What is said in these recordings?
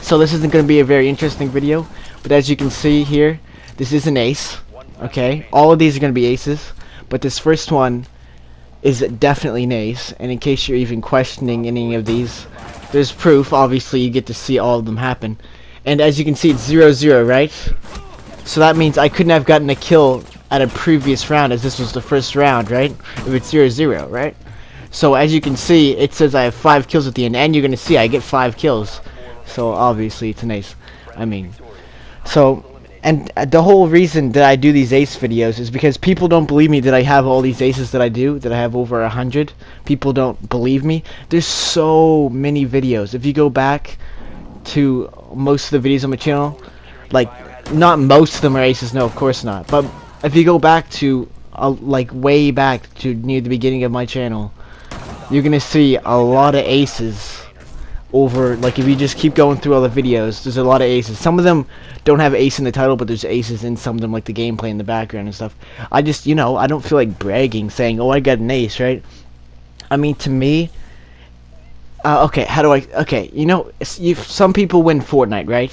So this isn't going to be a very interesting video, but as you can see here, this is an ace. Okay, all of these are going to be aces, but this first one is definitely an ace. And in case you're even questioning any of these, there's proof. Obviously, you get to see all of them happen. And as you can see, it's 0-0, right? So that means I couldn't have gotten a kill at a previous round, as this was the first round, right? If it's 0-0, right? So as you can see, it says I have 5 kills at the end, and you're gonna see I get 5 kills. So obviously it's an ace. I mean, so, and the whole reason that I do these ace videos is because people don't believe me that I have all these aces that I do, that I have over 100. People don't believe me. There's so many videos. If you go back to most of the videos on my channel, like, not most of them are aces, no, of course not. But if you go back to, like, way back to near the beginning of my channel, you're gonna see a lot of aces over, like, if you just keep going through all the videos, there's a lot of aces. Some of them don't have ace in the title, but there's aces in some of them, like the gameplay in the background and stuff. I just, you know, I don't feel like bragging, saying, oh, I got an ace, right? I mean, to me, okay, how do I, okay, you know, some people win Fortnite, right?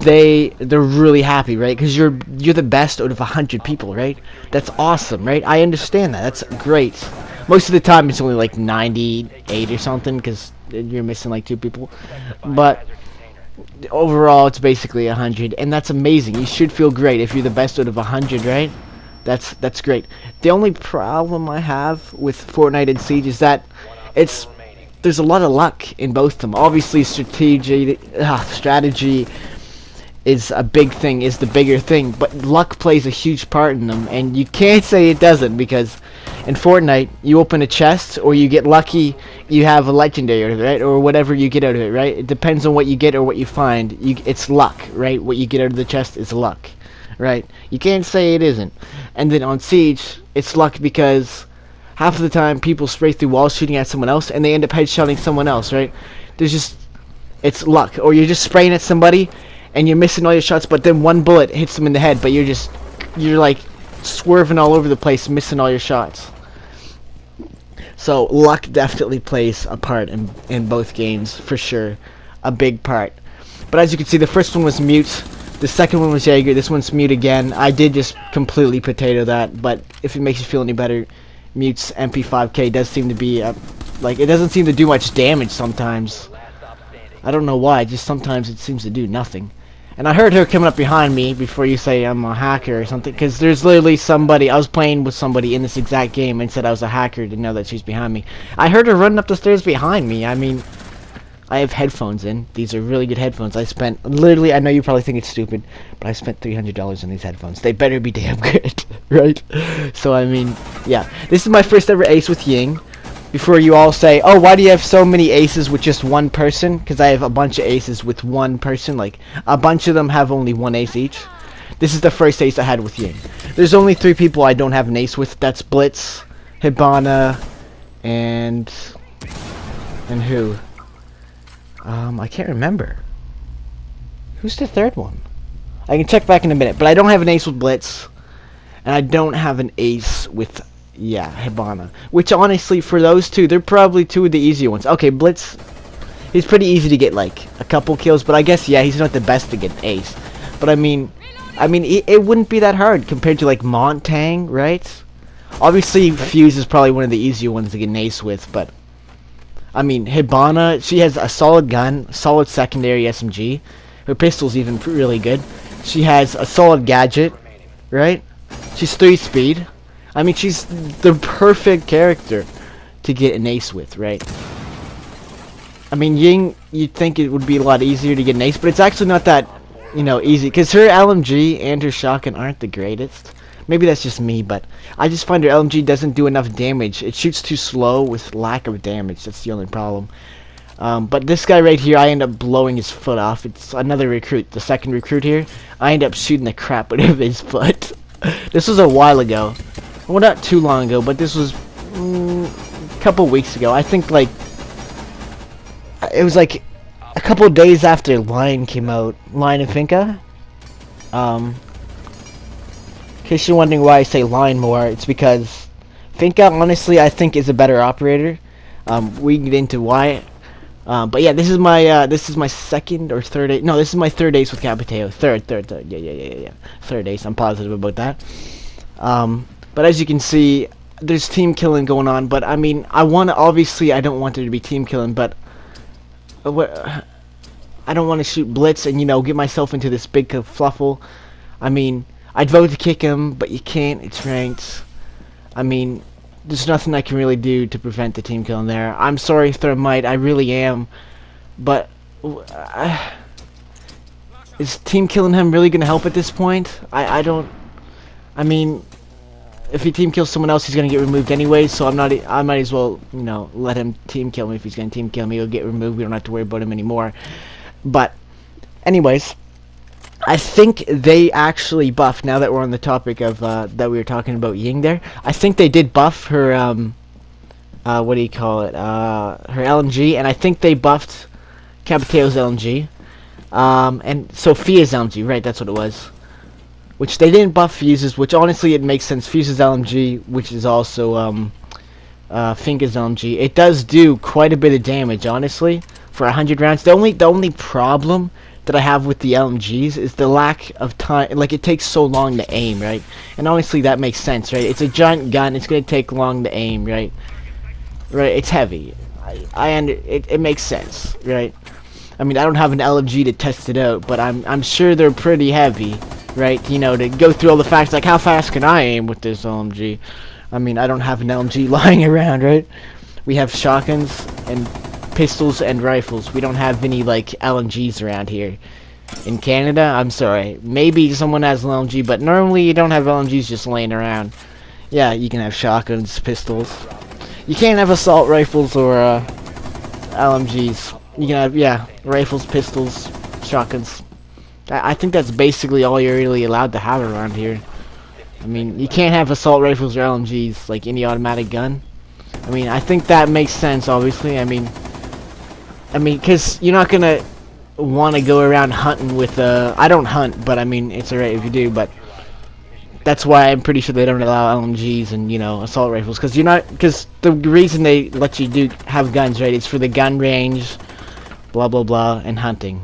They're really happy, right? Because you're the best out of 100 people, right? That's awesome, right? I understand that. That's great. Most of the time it's only like 98 or something, because you're missing like 2 people. But overall it's basically 100, and that's amazing. You should feel great if you're the best out of 100, right? That's great. The only problem I have with Fortnite and Siege is that there's a lot of luck in both of them. Obviously strategy is a big thing, is the bigger thing, but luck plays a huge part in them, and you can't say it doesn't, because in Fortnite, you open a chest, or you get lucky, you have a legendary out of it, right? Or whatever you get out of it, right? It depends on what you get or what you find. It's luck, right? What you get out of the chest is luck, right? You can't say it isn't. And then on Siege, it's luck because half of the time people spray through walls shooting at someone else, and they end up headshotting someone else, right? It's luck. Or you're just spraying at somebody, and you're missing all your shots, but then one bullet hits them in the head, but you're like swerving all over the place, missing all your shots. So luck definitely plays a part in both games, for sure, a big part. But as you can see, the first one was mute, the second one was Jaeger, this one's mute again. I did just completely potato that, but if it makes you feel any better, mute's MP5K does seem to be like, it doesn't seem to do much damage sometimes. I don't know why, just sometimes it seems to do nothing. And I heard her coming up behind me before you say I'm a hacker or something, because there's literally somebody, I was playing with somebody in this exact game and said I was a hacker, didn't know that she's behind me. I heard her running up the stairs behind me. I mean, I have headphones in. These are really good headphones. I spent, literally, I know you probably think it's stupid, but I spent $300 on these headphones. They better be damn good, right? So, I mean, yeah. This is my first ever ace with Ying. Before you all say, oh, why do you have so many aces with just one person? Because I have a bunch of aces with one person. Like, a bunch of them have only one ace each. This is the first ace I had with Ying. There's only 3 people I don't have an ace with. That's Blitz, Hibana, and who? I can't remember. Who's the third one? I can check back in a minute. But I don't have an ace with Blitz. And I don't have an ace with... yeah, Hibana. Which, honestly, for those 2, they're probably 2 of the easier ones. Okay, Blitz, he's pretty easy to get, like, a couple kills. But I guess, yeah, he's not the best to get an ace. But, I mean, it wouldn't be that hard compared to, like, Montang, right? Obviously, Fuse is probably one of the easier ones to get an ace with. But, I mean, Hibana, she has a solid gun, solid secondary SMG. Her pistol's even really good. She has a solid gadget, right? She's 3 speed. I mean, she's the perfect character to get an ace with, right? I mean, Ying, you'd think it would be a lot easier to get an ace, but it's actually not that, you know, easy. Because her LMG and her shotgun aren't the greatest. Maybe that's just me, but I just find her LMG doesn't do enough damage. It shoots too slow with lack of damage. That's the only problem. But this guy right here, I end up blowing his foot off. It's another recruit, the second recruit here. I end up shooting the crap out of his foot. This was a while ago. Well, not too long ago, but this was a couple weeks ago. I think, like, it was like a couple days after Lion came out. Lion and Finka. In case you're wondering why I say Lion more, it's because Finka, honestly, I think is a better operator. We can get into why. But yeah, this is my second or third ace. No, this is my third ace with Capiteo. Third. Yeah. Third ace. I'm positive about that. But as you can see, there's team killing going on. But I mean, obviously I don't want there to be team killing, but I don't want to shoot blitz and get myself into this big kerfluffle. I mean, I'd vote to kick him, but you can't. It's ranked. I mean, there's nothing I can really do to prevent the team killing there. I'm sorry, Thermite, I really am. But is team killing him really going to help at this point? I don't. I mean, if he team kills someone else, he's going to get removed anyway. So I might as well, let him team kill me. If he's going to team kill me, he'll get removed. We don't have to worry about him anymore. But, anyways, I think they actually buffed, now that we're on the topic of, that we were talking about Ying there, I think they did buff her, what do you call it, her LMG, and I think they buffed Capiteo's LMG, and Sophia's LMG, right, that's what it was, which they didn't buff Fuse's, which honestly it makes sense. Fuse's LMG, which is also, Finka's LMG, it does do quite a bit of damage, honestly, for 100 rounds. The only problem that I have with the LMGs is the lack of time. Like, it takes so long to aim, right? And honestly, that makes sense, right? It's a giant gun. It's gonna take long to aim, right? Right? It's heavy. It makes sense, right? I mean, I don't have an LMG to test it out, but I'm sure they're pretty heavy, right? To go through all the facts, like how fast can I aim with this LMG? I mean, I don't have an LMG lying around, right? We have shotguns and pistols and rifles. We don't have any like LMGs around here in Canada. I'm sorry, maybe someone has an LMG, but normally you don't have LMGs just laying around. Yeah, you can have shotguns, pistols. You can't have assault rifles or LMGs. You can have rifles, pistols, shotguns. I think that's basically all you're really allowed to have around here. I mean, you can't have assault rifles or LMGs, like any automatic gun. I mean, I think that makes sense, obviously. I mean, because you're not gonna want to go around hunting with I don't hunt, but I mean, it's alright if you do, but that's why I'm pretty sure they don't allow LMGs and, assault rifles, because the reason they let you have guns, right, is for the gun range, blah blah blah, and hunting.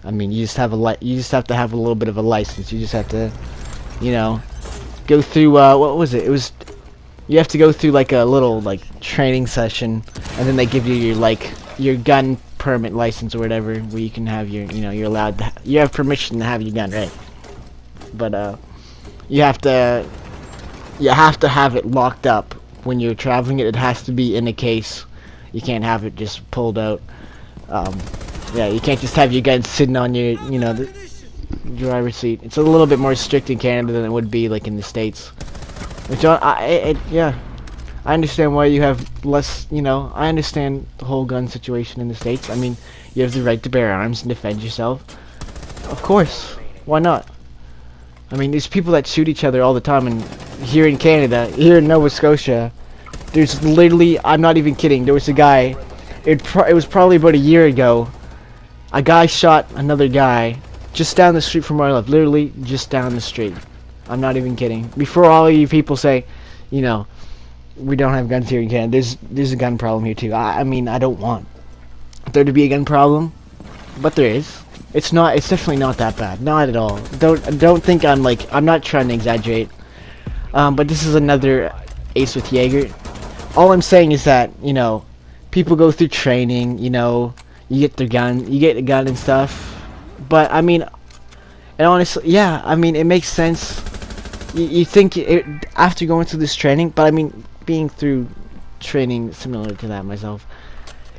I mean, you just have to have a little bit of a license. You just have to, go through, what was it? You have to go through like a little training session, and then they give you your gun permit license or whatever, where you can have your, you're allowed to, you have permission to have your gun, right? But you have to have it locked up when you're traveling. It has to be in a case. You can't have it just pulled out. Yeah, you can't just have your gun sitting on your, the driver's seat. It's a little bit more strict in Canada than it would be like in the States. Which yeah, I understand why you have less. I understand the whole gun situation in the States. I mean, you have the right to bear arms and defend yourself. Of course, why not? I mean, there's people that shoot each other all the time, and here in Canada, here in Nova Scotia, there's literally, I'm not even kidding, there was a guy, it was probably about a year ago, a guy shot another guy just down the street from where I live, literally just down the street. I'm not even kidding. Before all you people say, we don't have guns here in Canada, there's a gun problem here too. I mean, I don't want there to be a gun problem, but there is. It's definitely not that bad. Not at all. Don't think I'm not trying to exaggerate. But this is another ace with Jaeger. All I'm saying is that, people go through training, you get a gun and stuff. But I mean, and honestly, yeah, I mean, it makes sense. You think after going through this training, but I mean, being through training similar to that myself,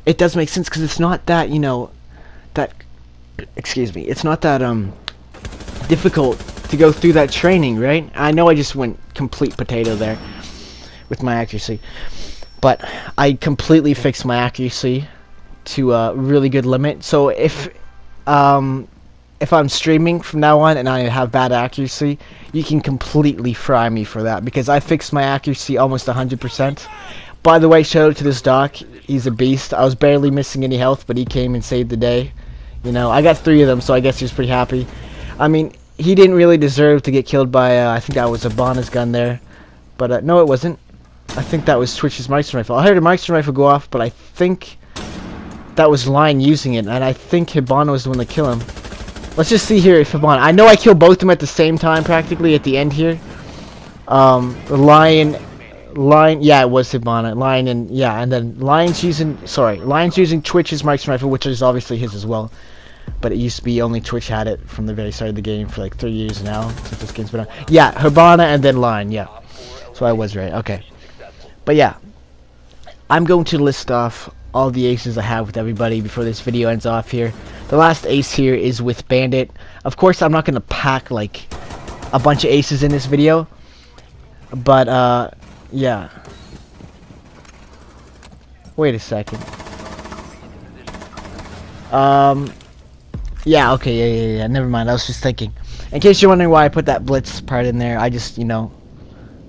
it does make sense, because it's not that, it's not that difficult to go through that training, right? I know I just went complete potato there with my accuracy, but I completely fixed my accuracy to a really good limit. So if I'm streaming from now on and I have bad accuracy, you can completely fry me for that, because I fixed my accuracy almost 100%. By the way, shout out to this doc. He's a beast. I was barely missing any health, but he came and saved the day. I got 3 of them, so I guess he was pretty happy. I mean, he didn't really deserve to get killed by, I think that was Abana's gun there. But, no, it wasn't. I think that was Twitch's Marksman rifle. I heard a Marksman rifle go off, but I think that was Lion using it, and I think Hibana was the one to kill him. Let's just see here if Hibana. I know I killed both of them at the same time, practically at the end here. Lion, yeah, it was Hibana. Lion and yeah, and then Lion's using Twitch's marksman rifle, which is obviously his as well. But it used to be only Twitch had it from the very start of the game for like 3 years now since this game's been out. Yeah, Hibana and then Lion. Yeah, so I was right. Okay, but yeah, I'm going to list off all the aces I have with everybody before this video ends off here. The last ace here is with Bandit. Of course, I'm not gonna pack like a bunch of aces in this video, but yeah. Wait a second. Yeah, okay, yeah, never mind, I was just thinking. In case you're wondering why I put that blitz part in there, I just, you know,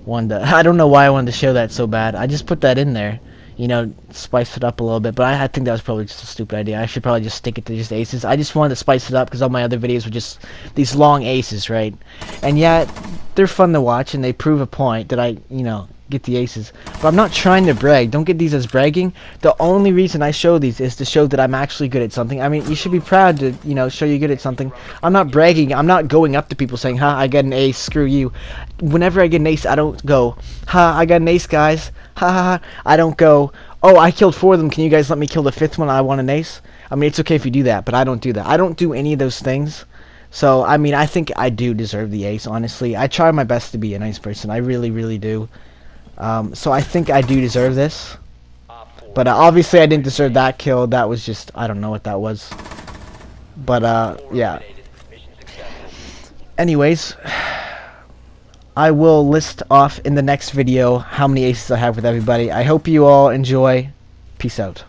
wanted to, I don't know why I wanted to show that so bad. I just put that in there, you know, spice it up a little bit, but I think that was probably just a stupid idea. I should probably just stick it to just aces. I just wanted to spice it up because all my other videos were just these long aces, right? And yeah, they're fun to watch and they prove a point that I, you know, get the aces, but I'm not trying to brag. Don't get these as bragging. The only reason I show these is to show that I'm actually good at something. I mean, you should be proud to, you know, show you're good at something. I'm not bragging. I'm not going up to people saying, "Ha, I got an ace, screw you." Whenever I get an ace, I don't go, "Ha, I got an ace, guys. Ha ha ha." I don't go, "Oh, I killed 4 of them. Can you guys let me kill the 5th one? I want an ace." I mean, it's okay if you do that, but I don't do that. I don't do any of those things. So, I mean, I think I do deserve the ace, honestly. I try my best to be a nice person. I really, really do. So I think I do deserve this. But obviously I didn't deserve that kill. That was just, I don't know what that was. But yeah. Anyways, I will list off in the next video how many aces I have with everybody. I hope you all enjoy. Peace out.